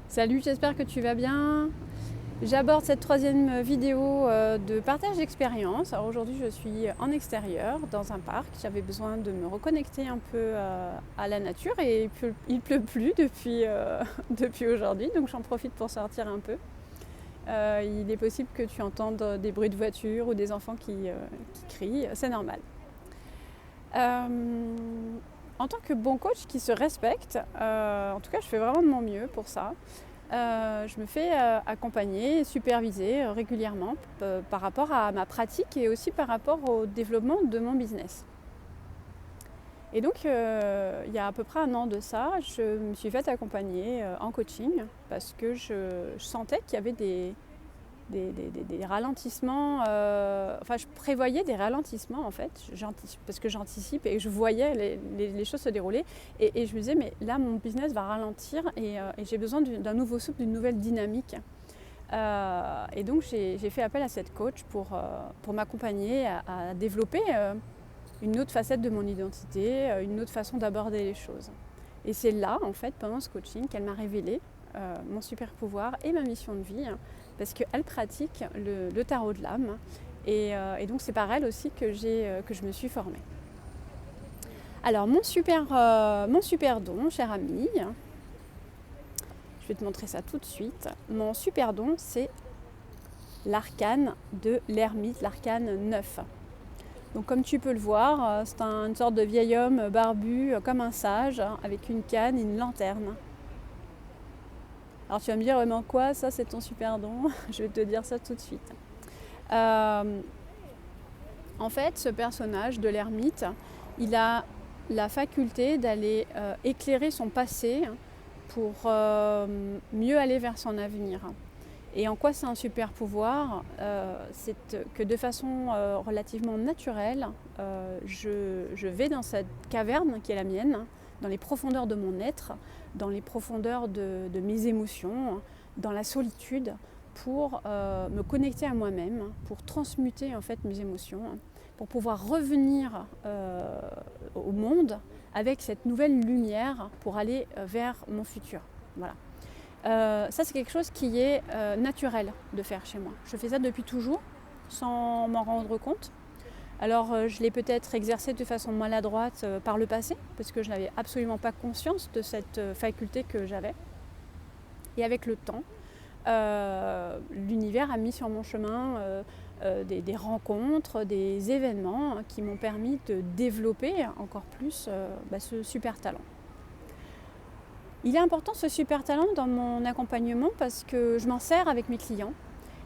Salut, j'espère que tu vas bien. J'aborde cette troisième vidéo de partage d'expérience. Alors aujourd'hui, je suis en extérieur, dans un parc. J'avais besoin de me reconnecter un peu à la nature et il pleut plus depuis aujourd'hui, donc j'en profite pour sortir un peu. Il est possible que tu entendes des bruits de voiture ou des enfants qui crient, c'est normal. En tant que bon coach qui se respecte, en tout cas je fais vraiment de mon mieux pour ça. Je me fais accompagner, superviser régulièrement par rapport à ma pratique et aussi par rapport au développement de mon business. Et donc il y a à peu près un an de ça, je me suis faite accompagner en coaching parce que je sentais qu'il y avait des ralentissements, je prévoyais des ralentissements en fait, parce que j'anticipe et je voyais les choses se dérouler et je me disais mais là mon business va ralentir et j'ai besoin d'un nouveau souffle, d'une nouvelle dynamique. Et donc j'ai fait appel à cette coach pour m'accompagner à développer une autre facette de mon identité, une autre façon d'aborder les choses. Et c'est là en fait pendant ce coaching qu'elle m'a révélé mon super pouvoir et ma mission de vie, parce qu'elle pratique le tarot de l'âme et donc c'est par elle aussi que je me suis formée. Alors mon super don, cher ami, je vais te montrer ça tout de suite. Mon super don, c'est l'arcane de l'ermite, l'arcane 9. Donc comme tu peux le voir, c'est une sorte de vieil homme barbu comme un sage, avec une canne et une lanterne. Alors tu vas me dire, ouais, mais en quoi ça c'est ton super don? Je vais te dire ça tout de suite. En fait, ce personnage de l'ermite, il a la faculté d'aller éclairer son passé pour mieux aller vers son avenir. Et en quoi c'est un super pouvoir? C'est que de façon relativement naturelle, je vais dans cette caverne qui est la mienne, dans les profondeurs de mon être, dans les profondeurs de mes émotions, dans la solitude, pour me connecter à moi-même, pour transmuter en fait mes émotions, pour pouvoir revenir au monde avec cette nouvelle lumière pour aller vers mon futur. Voilà. Ça c'est quelque chose qui est naturel de faire chez moi. Je fais ça depuis toujours, sans m'en rendre compte. Alors je l'ai peut-être exercé de façon maladroite par le passé, parce que je n'avais absolument pas conscience de cette faculté que j'avais. Et avec le temps, l'univers a mis sur mon chemin des rencontres, des événements qui m'ont permis de développer encore plus ce super talent. Il est important ce super talent dans mon accompagnement parce que je m'en sers avec mes clients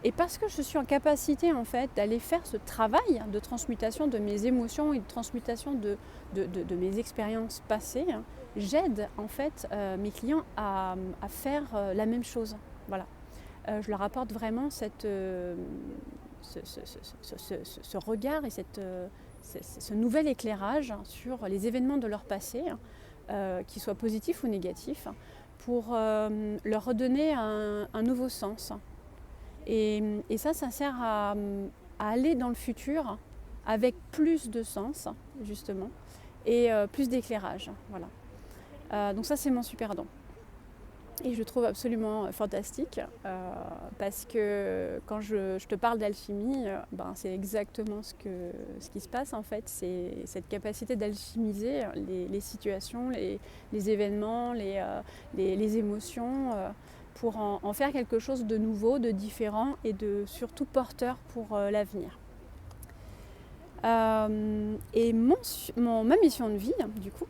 et parce que je suis en capacité en fait d'aller faire ce travail de transmutation de mes émotions et de transmutation de mes expériences passées. J'aide en fait mes clients à faire la même chose. Voilà. Je leur apporte vraiment ce regard et ce nouvel éclairage sur les événements de leur passé, qu'ils soient positifs ou négatifs, pour leur redonner un nouveau sens. Et ça sert à aller dans le futur avec plus de sens, justement, et plus d'éclairage. Voilà. Donc ça, c'est mon super don. Et je le trouve absolument fantastique parce que quand je te parle d'alchimie, c'est exactement ce qui se passe en fait. C'est cette capacité d'alchimiser les situations, les événements, les émotions pour en faire quelque chose de nouveau, de différent et de surtout porteur pour l'avenir. Et ma mission de vie, du coup,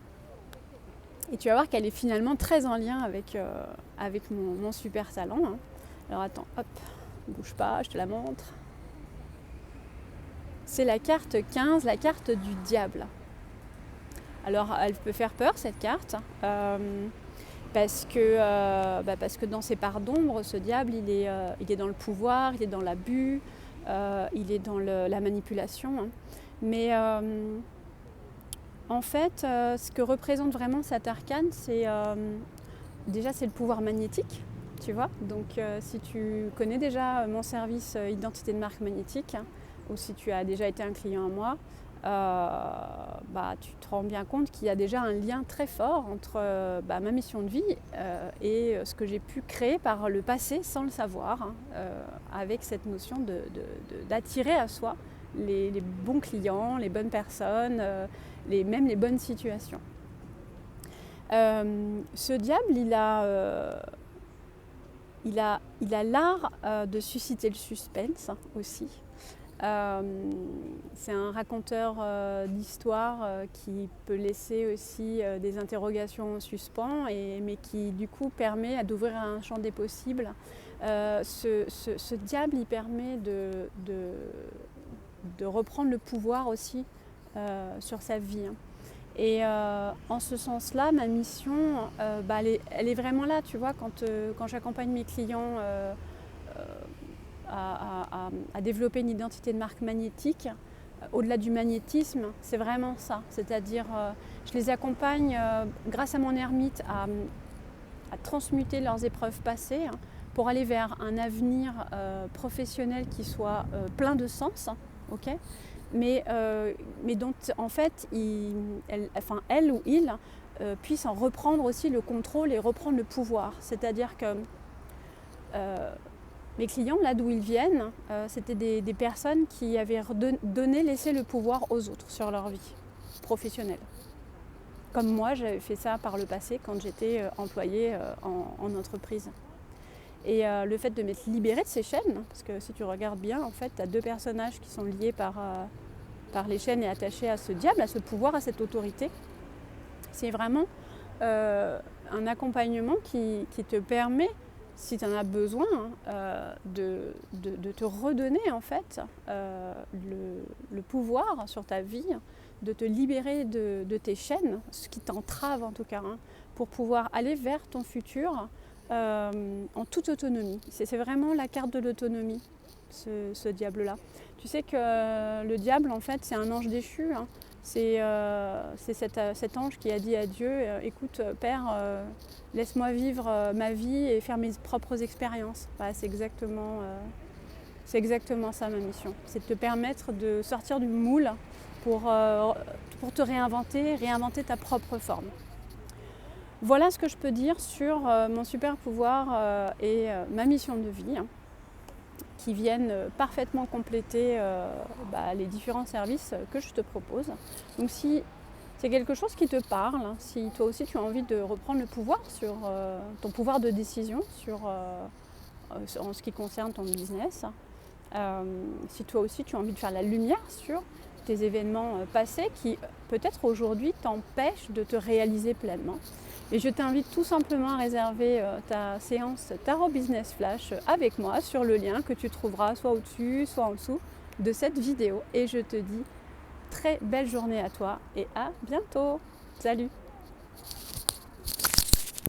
et tu vas voir qu'elle est finalement très en lien avec mon super talent. Hein. Alors attends, hop, bouge pas, je te la montre. C'est la carte 15, la carte du diable. Alors elle peut faire peur cette carte, parce que dans ses parts d'ombre, ce diable il est dans le pouvoir, il est dans l'abus, il est dans la manipulation. Hein. Mais en fait, ce que représente vraiment cet arcane, c'est le pouvoir magnétique, tu vois. Donc si tu connais déjà mon service identité de marque magnétique, ou si tu as déjà été un client à moi, tu te rends bien compte qu'il y a déjà un lien très fort entre ma mission de vie et ce que j'ai pu créer par le passé sans le savoir, avec cette notion d'attirer à soi les bons clients, les bonnes personnes, même les bonnes situations. Ce diable, il a l'art de susciter le suspense aussi. C'est un raconteur d'histoire qui peut laisser aussi des interrogations en suspens, mais qui du coup permet d'ouvrir un champ des possibles. Ce diable, il permet de reprendre le pouvoir aussi sur sa vie. Et en ce sens-là, ma mission, elle est vraiment là, tu vois, quand j'accompagne mes clients à développer une identité de marque magnétique, au-delà du magnétisme, c'est vraiment ça. C'est-à-dire, je les accompagne grâce à mon ermite à transmuter leurs épreuves passées pour aller vers un avenir professionnel qui soit plein de sens, okay, mais dont en fait elle ou il puisse en reprendre aussi le contrôle et reprendre le pouvoir. C'est-à-dire que mes clients, là d'où ils viennent, c'était des personnes qui avaient laissé le pouvoir aux autres sur leur vie professionnelle. Comme moi, j'avais fait ça par le passé quand j'étais employée en entreprise. Et le fait de m'être libérée de ces chaînes, parce que si tu regardes bien, en fait, tu as deux personnages qui sont liés par les chaînes et attachés à ce diable, à ce pouvoir, à cette autorité. C'est vraiment un accompagnement qui te permet, si tu en as besoin, de te redonner en fait le pouvoir sur ta vie, de te libérer de tes chaînes, ce qui t'entrave en tout cas, pour pouvoir aller vers ton futur en toute autonomie. C'est vraiment la carte de l'autonomie, ce diable-là. Tu sais que le diable, en fait, c'est un ange déchu. C'est cet ange qui a dit à Dieu, écoute, Père, laisse-moi vivre ma vie et faire mes propres expériences. C'est exactement ça ma mission. C'est de te permettre de sortir du moule pour te réinventer ta propre forme. Voilà ce que je peux dire sur mon super pouvoir et ma mission de vie, qui viennent parfaitement compléter les différents services que je te propose. Donc si c'est quelque chose qui te parle, si toi aussi tu as envie de reprendre le pouvoir sur ton pouvoir de décision en ce qui concerne ton business, si toi aussi tu as envie de faire la lumière sur tes événements passés qui peut-être aujourd'hui t'empêchent de te réaliser pleinement, et je t'invite tout simplement à réserver ta séance Tarot Business Flash avec moi sur le lien que tu trouveras soit au-dessus, soit en dessous de cette vidéo. Et je te dis très belle journée à toi et à bientôt. Salut!